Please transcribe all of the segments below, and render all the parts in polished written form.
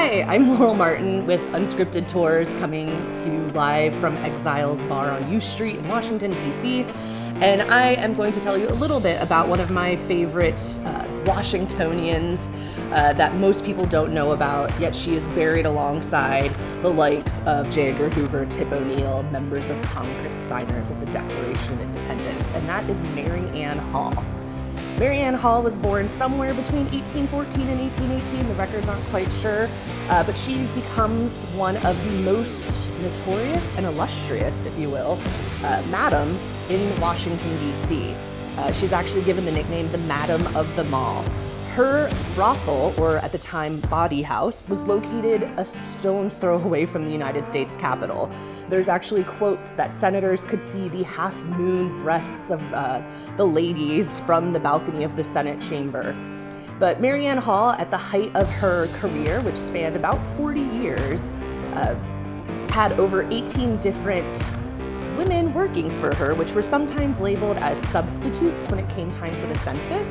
Hi, I'm Laurel Martin with Unscripted Tours, coming to you live from Exiles Bar on U Street in Washington, D.C. And I am going to tell you a little bit about one of my favorite Washingtonians that most people don't know about, yet she is buried alongside the likes of J. Edgar Hoover, Tip O'Neill, members of Congress, signers of the Declaration of Independence, and that is Mary Ann Hall. Mary Ann Hall was born somewhere between 1814 and 1818, the records aren't quite sure, but she becomes one of the most notorious and illustrious, if you will, madams in Washington, D.C. She's actually given the nickname the Madam of the Mall. Her brothel, or at the time body house, was located a stone's throw away from the United States Capitol. There's actually quotes that senators could see the half-moon breasts of the ladies from the balcony of the Senate chamber. But Mary Ann Hall, at the height of her career, which spanned about 40 years, had over 18 different women working for her, which were sometimes labeled as substitutes when it came time for the census.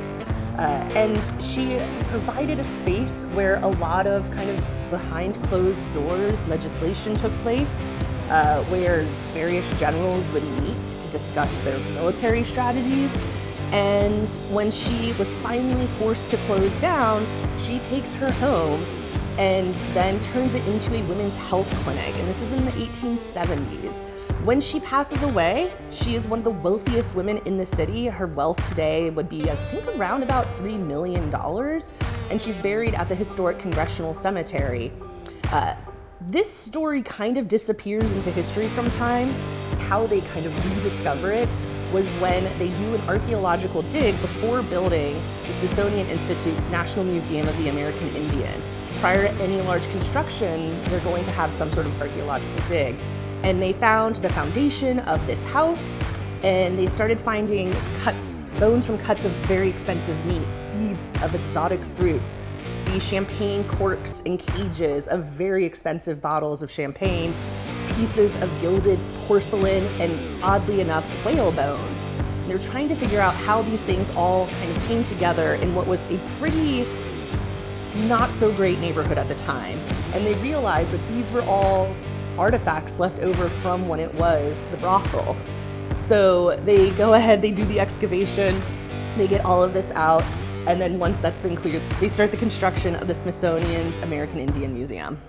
And she provided a space where a lot of kind of behind closed doors legislation took place, where various generals would meet to discuss their military strategies. And when she was finally forced to close down, she takes her home and then turns it into a women's health clinic. And this is in the 1870s. When she passes away, she is one of the wealthiest women in the city. Her wealth today would be, I think, around about $3 million, and she's buried at the historic Congressional Cemetery. This story kind of disappears into history from time. How they kind of rediscover it was when they do an archaeological dig before building the Smithsonian Institute's National Museum of the American Indian. Prior to any large construction, they're going to have some sort of archaeological dig. And they found the foundation of this house, and they started finding bones from cuts of very expensive meat, seeds of exotic fruits, the champagne corks and cages of very expensive bottles of champagne, pieces of gilded porcelain, and oddly enough, whale bones. And they're trying to figure out how these things all kind of came together in what was a pretty not so great neighborhood at the time. And they realized that these were all artifacts left over from when it was the brothel. So they go ahead, they do the excavation, they get all of this out, and then once that's been cleared, they start the construction of the Smithsonian's American Indian Museum.